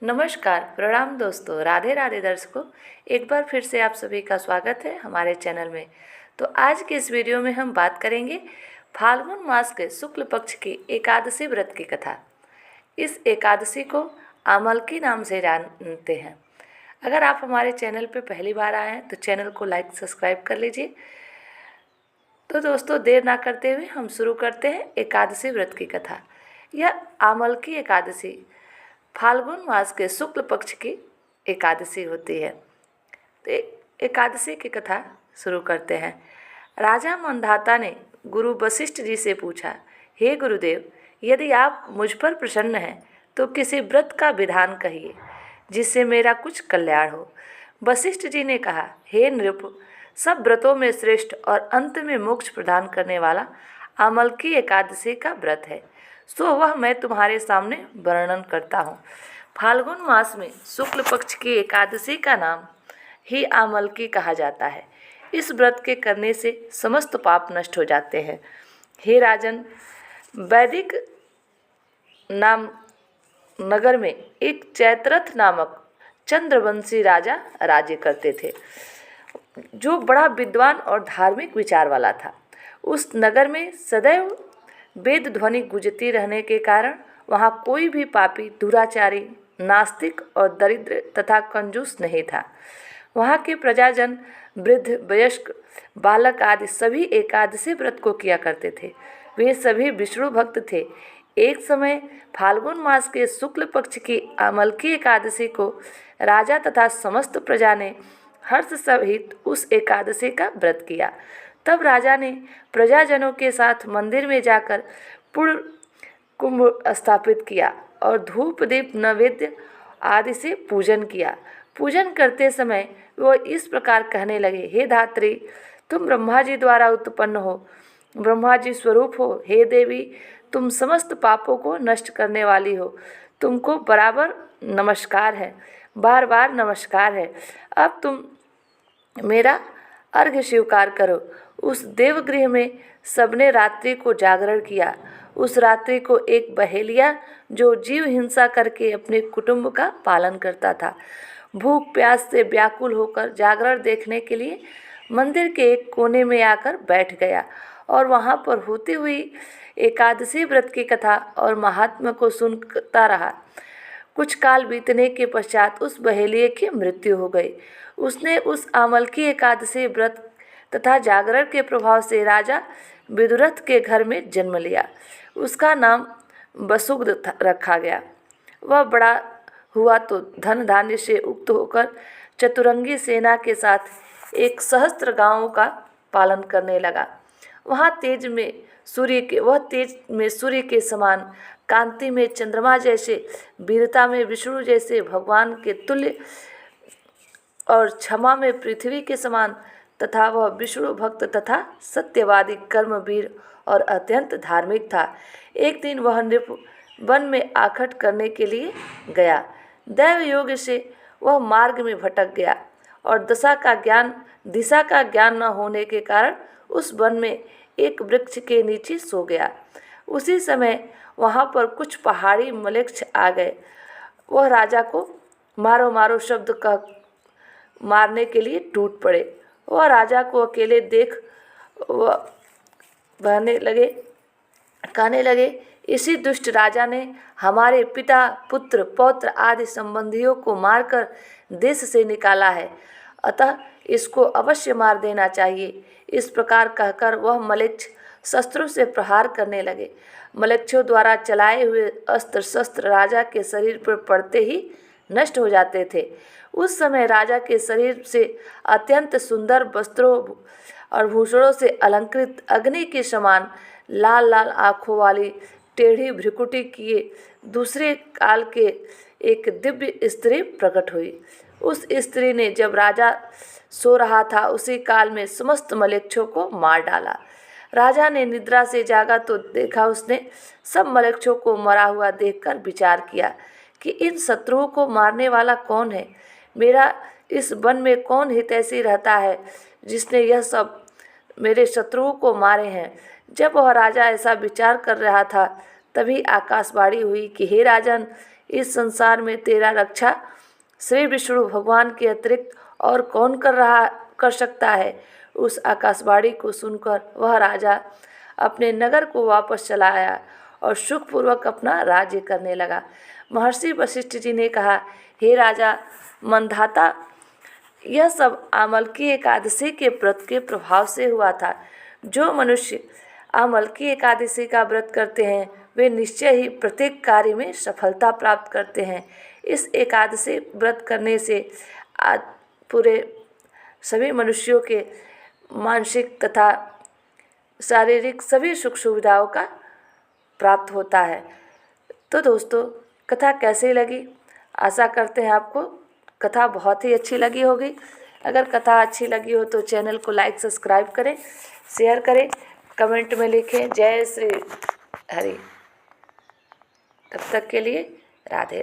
नमस्कार, प्रणाम दोस्तों, राधे राधे दर्शकों। एक बार फिर से आप सभी का स्वागत है हमारे चैनल में। तो आज के इस वीडियो में हम बात करेंगे फाल्गुन मास के शुक्ल पक्ष की एकादशी व्रत की कथा। इस एकादशी को आमलकी नाम से जानते हैं। अगर आप हमारे चैनल पर पहली बार आए हैं तो चैनल को लाइक सब्सक्राइब कर लीजिए। तो दोस्तों, देर ना करते हुए हम शुरू करते हैं एकादशी व्रत की कथा। यह आमलकी एकादशी फाल्गुन मास के शुक्ल पक्ष की एकादशी होती है। तो एकादशी की कथा शुरू करते हैं। राजा मंधाता ने गुरु वशिष्ठ जी से पूछा, हे गुरुदेव, यदि आप मुझ पर प्रसन्न हैं तो किसी व्रत का विधान कहिए जिससे मेरा कुछ कल्याण हो। वशिष्ठ जी ने कहा, हे नृप, सब व्रतों में श्रेष्ठ और अंत में मोक्ष प्रदान करने वाला आमलकी एकादशी का व्रत है, सो वह मैं तुम्हारे सामने वर्णन करता हूँ। फाल्गुन मास में शुक्ल पक्ष की एकादशी का नाम ही आमलकी कहा जाता है। इस व्रत के करने से समस्त पाप नष्ट हो जाते हैं। हे राजन, वैदिक नाम नगर में एक चैत्रथ नामक चंद्रवंशी राजा राज्य करते थे, जो बड़ा विद्वान और धार्मिक विचार वाला था। उस नगर में सदैव वेद ध्वनि गूंजती रहने के कारण वहाँ कोई भी पापी, दुराचारी, नास्तिक और दरिद्र तथा कंजूस नहीं था। वहाँ के प्रजाजन वृद्ध, वयस्क, बालक आदि सभी एकादशी व्रत को किया करते थे। वे सभी विष्णु भक्त थे। एक समय फाल्गुन मास के शुक्ल पक्ष की आमलकी एकादशी को राजा तथा समस्त प्रजा ने हर्ष सहित उस एकादशी का व्रत किया। तब राजा ने प्रजाजनों के साथ मंदिर में जाकर पूर्ण कुंभ स्थापित किया और धूप दीप नैवेद्य आदि से पूजन किया। पूजन करते समय वो इस प्रकार कहने लगे, हे धात्री, तुम ब्रह्मा जी द्वारा उत्पन्न हो, ब्रह्मा जी स्वरूप हो। हे देवी, तुम समस्त पापों को नष्ट करने वाली हो। तुमको बराबर नमस्कार है, बार बार नमस्कार है। अब तुम मेरा अर्घ्य स्वीकार करो। उस देवगृह में सबने रात्रि को जागरण किया। उस रात्रि को एक बहेलिया, जो जीव हिंसा करके अपने कुटुंब का पालन करता था, भूख प्यास से व्याकुल होकर जागरण देखने के लिए मंदिर के एक कोने में आकर बैठ गया और वहाँ पर होती हुई एकादशी व्रत की कथा और महात्म्य को सुनता रहा। कुछ काल बीतने के पश्चात उस बहेलिये की मृत्यु हो गई। उसने उस आमलकी एकादशी व्रत तथा जागरण के प्रभाव से राजा विदुरथ के घर में जन्म लिया। उसका नाम वसुग्ध रखा गया। वह बड़ा हुआ तो धन धान्य से उक्त होकर चतुरंगी सेना के साथ एक सहस्त्र गांवों का पालन करने लगा। वह तेज में सूर्य के समान, कांति में चंद्रमा जैसे, वीरता में विष्णु जैसे भगवान के तुल्य और क्षमा में पृथ्वी के समान तथा वह विष्णु भक्त तथा सत्यवादी, कर्मवीर और अत्यंत धार्मिक था। एक दिन वह नृप वन में आखट करने के लिए गया। दैव योग से वह मार्ग में भटक गया और दिशा का ज्ञान न होने के कारण उस वन में एक वृक्ष के नीचे सो गया। उसी समय वहाँ पर कुछ पहाड़ी मलेच्छ आ गए। वह राजा को मारो मारो शब्द कह मारने के लिए टूट पड़े। वह राजा को अकेले देख वह कहने लगे, इसी दुष्ट राजा ने हमारे पिता, पुत्र, पौत्र आदि संबंधियों को मारकर देश से निकाला है, अतः इसको अवश्य मार देना चाहिए। इस प्रकार कहकर वह मलेच्छ शस्त्रों से प्रहार करने लगे। मलेच्छों द्वारा चलाए हुए अस्त्र शस्त्र राजा के शरीर पर पड़ते ही नष्ट हो जाते थे। उस समय राजा के शरीर से अत्यंत सुंदर वस्त्रों और भूषणों से अलंकृत, अग्नि के समान लाल लाल आँखों वाली, टेढ़ी भ्रिकुटी किए दूसरे काल के एक दिव्य स्त्री प्रकट हुई। उस स्त्री ने जब राजा सो रहा था उसी काल में समस्त मलेच्छों को मार डाला। राजा ने निद्रा से जागा तो देखा उसने सब मलेच्छों को मरा हुआ देखकर विचार किया कि इन शत्रुओं को मारने वाला कौन है। मेरा इस वन में कौन हितैषी रहता है जिसने यह सब मेरे शत्रुओं को मारे हैं। जब वह राजा ऐसा विचार कर रहा था तभी आकाशवाणी हुई कि हे राजन, इस संसार में तेरा रक्षा श्री विष्णु भगवान के अतिरिक्त और कौन कर सकता है। उस आकाशवाणी को सुनकर वह राजा अपने नगर को वापस चला आया और सुखपूर्वक अपना राज्य करने लगा। महर्षि वशिष्ठ जी ने कहा, हे राजा मंधाता, यह सब आमलकी एकादशी के व्रत के प्रभाव से हुआ था। जो मनुष्य आमलकी एकादशी का व्रत करते हैं वे निश्चय ही प्रत्येक कार्य में सफलता प्राप्त करते हैं। इस एकादशी व्रत करने से आज पूरे सभी मनुष्यों के मानसिक तथा शारीरिक सभी सुख सुविधाओं का प्राप्त होता है। तो दोस्तों, कथा कैसी लगी? आशा करते हैं आपको कथा बहुत ही अच्छी लगी होगी। अगर कथा अच्छी लगी हो तो चैनल को लाइक सब्सक्राइब करें, शेयर करें, कमेंट में लिखें जय श्री हरि। तब तक के लिए राधे राधे।